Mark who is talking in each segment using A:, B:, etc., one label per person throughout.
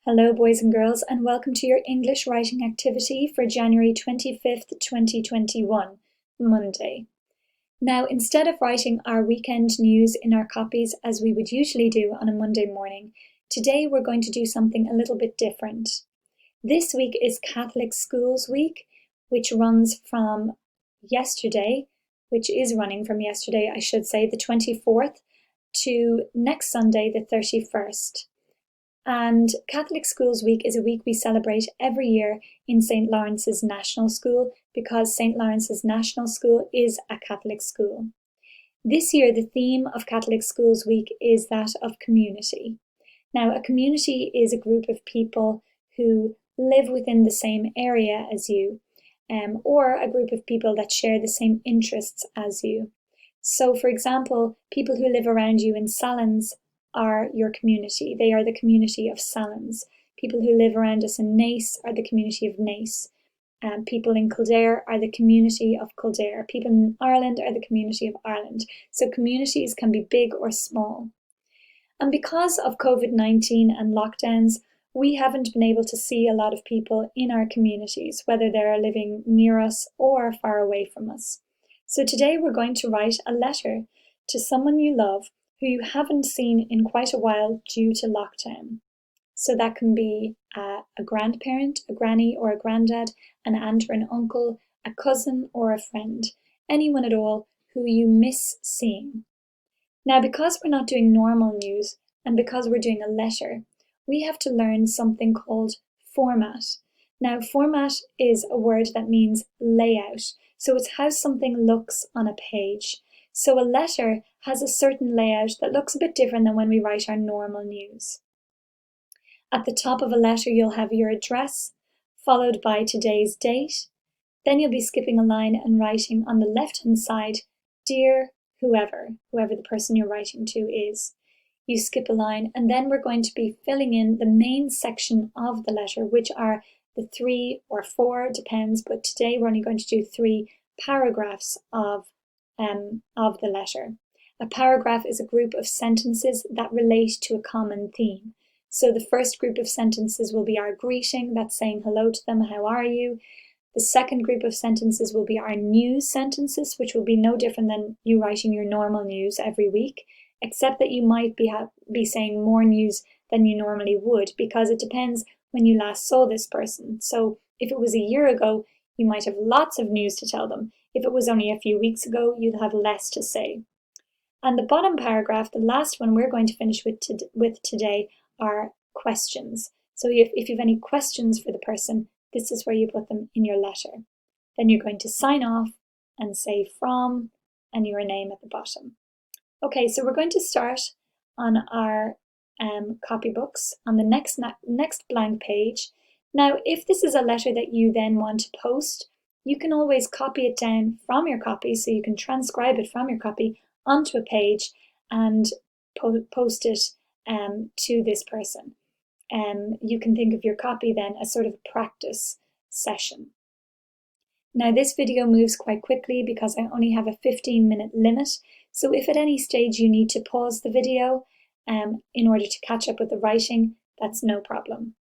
A: Hello boys and girls, and welcome to your English writing activity for January 25th, 2021, Monday. Now, instead of writing our weekend news in our copies as we would usually do on a Monday morning, today we're going to do something a little bit different. This week is Catholic Schools Week, which runs from yesterday, which is running from yesterday, I should say, the 24th, to next Sunday, the 31st. And Catholic Schools Week is a week we celebrate every year in St. Lawrence's National School because St. Lawrence's National School is a Catholic school. This year, the theme of Catholic Schools Week is that of community. Now, a community is a group of people who live within the same area as you, or a group of people that share the same interests as you. So, for example, people who live around you in Sallins are your community. They are the community of Sallins. People who live around us in Naas are the community of Naas. People in Kildare are the community of Kildare. People in Ireland are the community of Ireland. So communities can be big or small. And because of COVID-19 and lockdowns, we haven't been able to see a lot of people in our communities, whether they're living near us or far away from us. So today we're going to write a letter to someone you love who you haven't seen in quite a while due to lockdown. So that can be a grandparent, a granny or a granddad, an aunt or an uncle, a cousin or a friend, anyone at all who you miss seeing. Now, because we're not doing normal news and because we're doing a letter, we have to learn something called format. Now, format is a word that means layout. So it's how something looks on a page. So a letter has a certain layout that looks a bit different than when we write our normal news. At the top of a letter, you'll have your address, followed by today's date. Then you'll be skipping a line and writing on the left-hand side, Dear whoever the person you're writing to is. You skip a line, and then we're going to be filling in the main section of the letter, which are the 3 or 4, depends, but today we're only going to do 3 paragraphs of the letter. A paragraph is a group of sentences that relate to a common theme. So the first group of sentences will be our greeting, that's saying hello to them, how are you? The second group of sentences will be our news sentences, which will be no different than you writing your normal news every week, except that you might be saying more news than you normally would, because it depends when you last saw this person. So if it was a year ago, you might have lots of news to tell them. If it was only a few weeks ago, you'd have less to say. And the bottom paragraph, the last one we're going to finish with today, are questions. So if you have any questions for the person, this is where you put them in your letter. Then you're going to sign off and say from and your name at the bottom. Okay, so we're going to start on our copybooks on the next blank page. Now, if this is a letter that you then want to post, you can always copy it down from your copy, so you can transcribe it from your copy onto a page and post it to this person. You can think of your copy then as sort of a practice session. Now, this video moves quite quickly because I only have a 15-minute limit, so if at any stage you need to pause the video in order to catch up with the writing, that's no problem.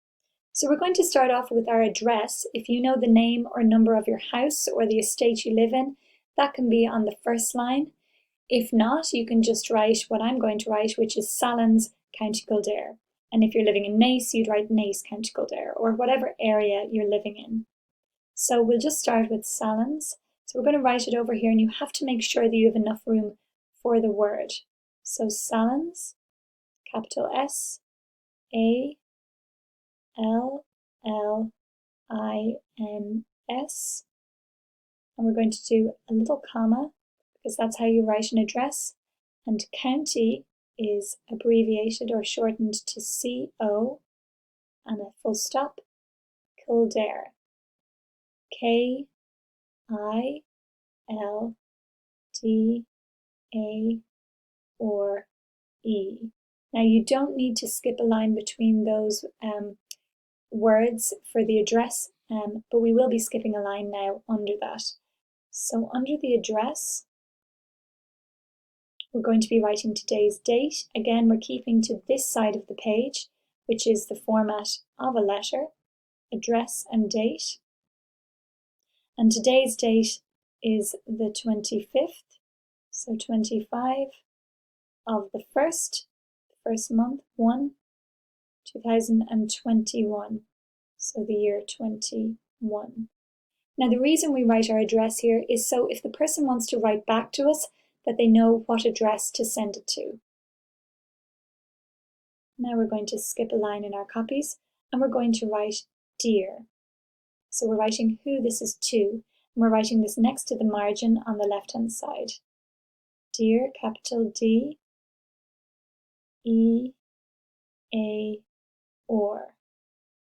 A: So we're going to start off with our address. If you know the name or number of your house or the estate you live in, that can be on the first line. If not, you can just write what I'm going to write, which is Sallins, County Kildare. And if you're living in Naas, you'd write Naas, County Kildare, or whatever area you're living in. So we'll just start with Sallins. So we're going to write it over here, and you have to make sure that you have enough room for the word. So Sallins, capital S, A, L-L-I-N-S, and we're going to do a little comma because that's how you write an address, and county is abbreviated or shortened to C-O and a full stop, Kildare, K-I-L-D-A-R-E. Now you don't need to skip a line between those words for the address, but we will be skipping a line now under that. So under the address, we're going to be writing today's date. Again, we're keeping to this side of the page, which is the format of a letter, address and date. And today's date is the 25th, so 25 of the first month, 2021, so the year 21. Now the reason we write our address here is so if the person wants to write back to us, that they know what address to send it to. Now we're going to skip a line in our copies and we're going to write dear. So we're writing who this is to, and we're writing this next to the margin on the left hand side. Dear, capital D, E, A, or.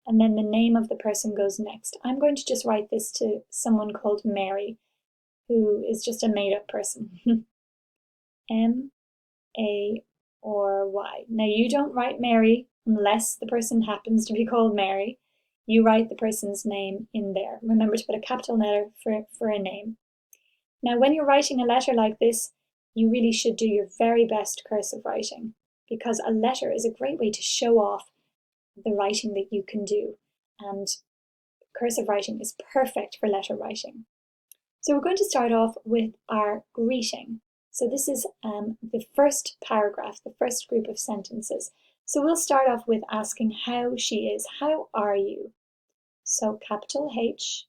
A: And then the name of the person goes next. I'm going to just write this to someone called Mary, who is just a made-up person. M, A, or Y. Now you don't write Mary unless the person happens to be called Mary. You write the person's name in there. Remember to put a capital letter for a name. Now when you're writing a letter like this, you really should do your very best cursive writing, because a letter is a great way to show off the writing that you can do, and cursive writing is perfect for letter writing. So we're going to start off with our greeting. So this is the first paragraph, the first group of sentences. So we'll start off with asking how she is. How are you? So capital H,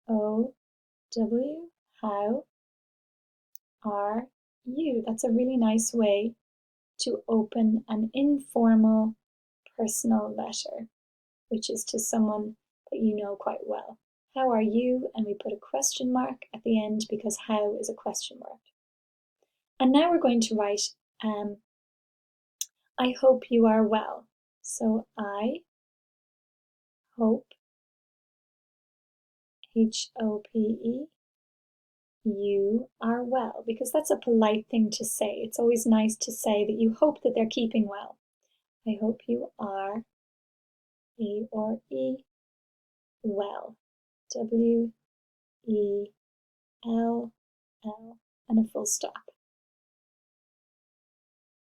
A: O, W, how are you? That's a really nice way to open an informal personal letter, which is to someone that you know quite well. How are you? And we put a question mark at the end because how is a question mark. And now we're going to write, I hope you are well. So I hope, H-O-P-E, you are well, because that's a polite thing to say. It's always nice to say that you hope that they're keeping well. I hope you are, A or E, well. W-E-L-L, and a full stop.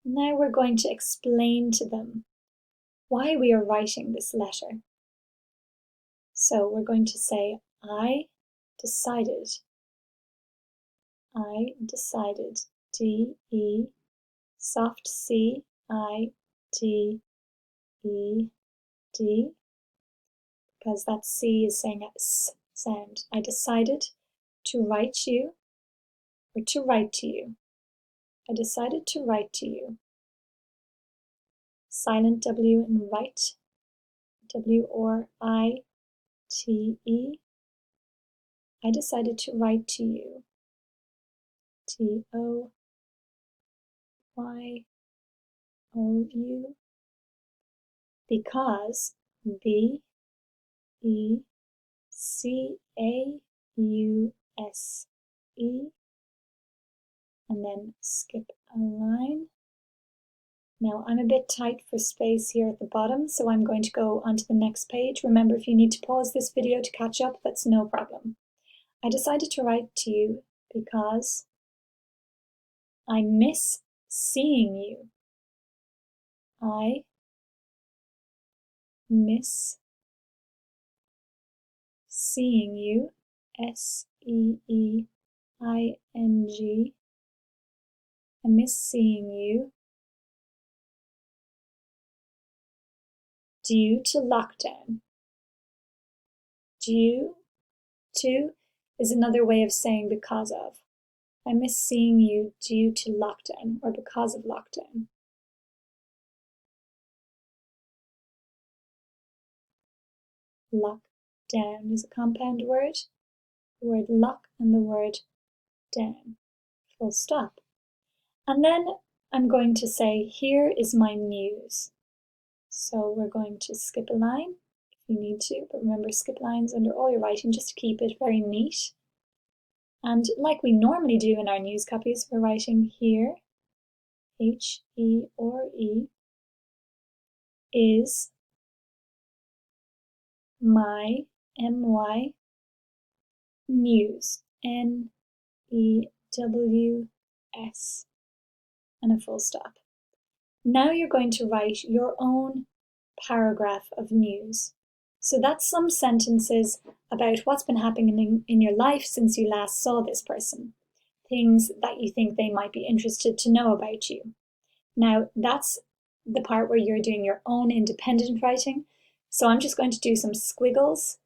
A: Now we're going to explain to them why we are writing this letter. So we're going to say, I decided, D-E, soft C-I-D-E-D, because that C is saying a S sound. I decided to write you, or to write to you. I decided to write to you. Silent W in write, W-R-I-T-E. I decided to write to you. T-O-Y-O-U. Because, B-E-C-A-U-S-E. And then skip a line. Now I'm a bit tight for space here at the bottom, so I'm going to go on to the next page. Remember, if you need to pause this video to catch up, that's no problem. I decided to write to you because I miss seeing you. I miss seeing you, S-E-E-I-N-G. I miss seeing you due to lockdown. Due to is another way of saying because of. I miss seeing you due to lockdown, or because of lockdown. Lockdown is a compound word. The word lock and the word down. Full stop. And then I'm going to say, here is my news. So we're going to skip a line if you need to, but remember, skip lines under all your writing just to keep it very neat. And like we normally do in our news copies, we're writing here, H-E or E, is my, M-Y, news, N-E-W-S, and a full stop. Now you're going to write your own paragraph of news. So that's some sentences about what's been happening in your life since you last saw this person, things that you think they might be interested to know about you. Now that's the part where you're doing your own independent writing. So I'm just going to do some squiggles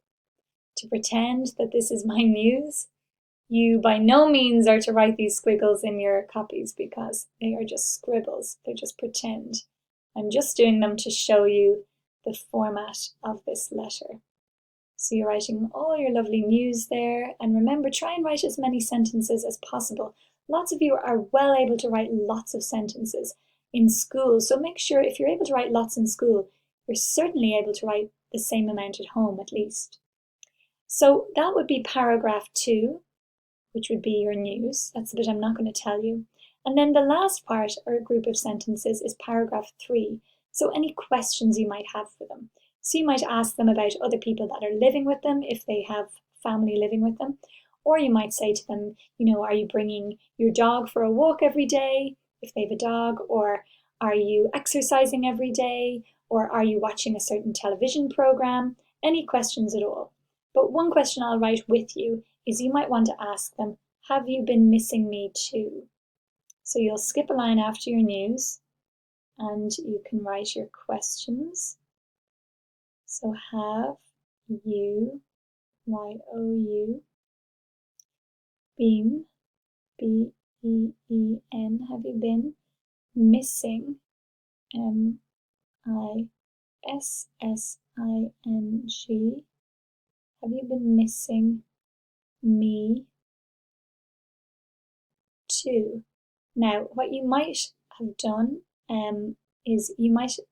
A: to pretend that this is my news. You by no means are to write these squiggles in your copies because they are just scribbles. They're just pretend. I'm just doing them to show you the format of this letter. So you're writing all your lovely news there. And remember, try and write as many sentences as possible. Lots of you are well able to write lots of sentences in school. So make sure if you're able to write lots in school, you're certainly able to write the same amount at home at least. So that would be paragraph 2, which would be your news. That's the bit I'm not going to tell you. And then the last part or group of sentences is paragraph 3. So any questions you might have for them. So you might ask them about other people that are living with them if they have family living with them. Or you might say to them, are you bringing your dog for a walk every day if they have a dog? Or are you exercising every day? Or are you watching a certain television program? Any questions at all. But one question I'll write with you is you might want to ask them, have you been missing me too? So you'll skip a line after your news and you can write your questions. So have you, Y-O-U, been, B-E-E-N, have you been missing, M-I-S-S-I-N-G, have you been missing me too? Now, what you might have done is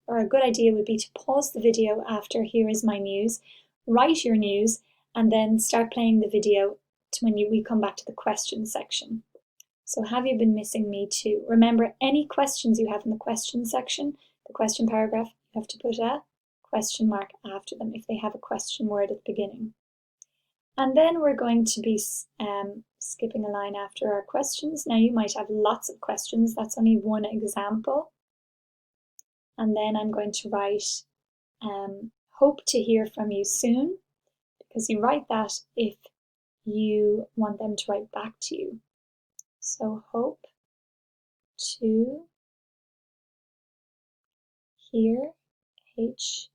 A: or a good idea would be to pause the video after here is my news, write your news, and then start playing the video when we come back to the question section. So have you been missing me too? Remember, any questions you have in the question section, the question paragraph, you have to put a question mark after them if they have a question word at the beginning. And then we're going to be skipping a line after our questions. Now you might have lots of questions. That's only one example. And then I'm going to write, hope to hear from you soon, because you write that if you want them to write back to you. So hope to hear, H-E-A-R,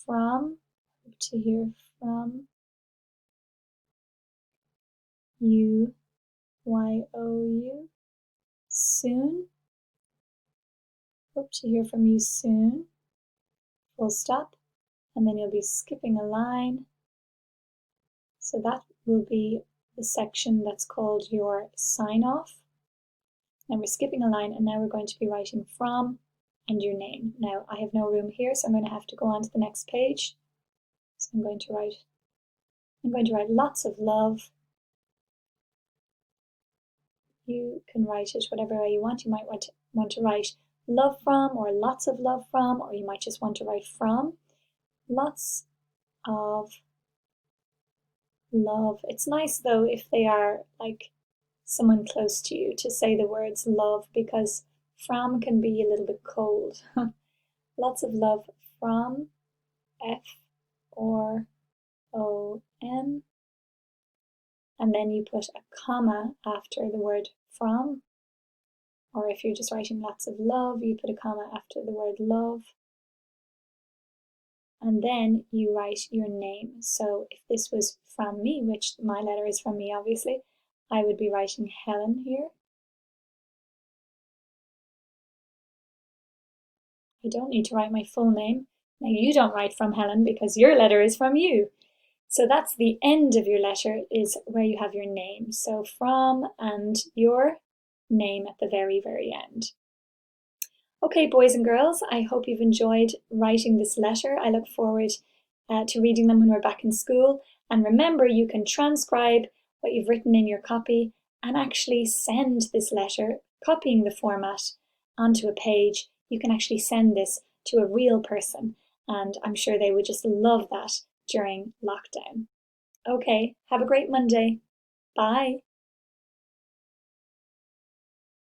A: from, hope to hear from you, Y-O-U, soon, hope to hear from you soon, full stop, and then you'll be skipping a line. So that will be the section that's called your sign off. Now we're skipping a line and now we're going to be writing from and your name. Now I have no room here, so I'm going to have to go on to the next page. So I'm going to write lots of love. You can write it whatever way you want. You might want to write love from or lots of love from, or you might just want to write from. Lots of love. It's nice though if they are like someone close to you to say the words love, because from can be a little bit cold. Lots of love from, F-R-O-M, and then you put a comma after the word from, or if you're just writing lots of love, you put a comma after the word love, and then you write your name. So if this was from me, which my letter is from me obviously, I would be writing Helen here. I don't need to write my full name. Now you don't write from Helen because your letter is from you. So that's the end of your letter, is where you have your name. So from and your name at the very, very end. Okay, boys and girls, I hope you've enjoyed writing this letter. I look forward to reading them when we're back in school. And remember, you can transcribe what you've written in your copy and actually send this letter, copying the format onto a page. You can actually send this to a real person, and I'm sure they would just love that during lockdown. Okay, have a great Monday. Bye.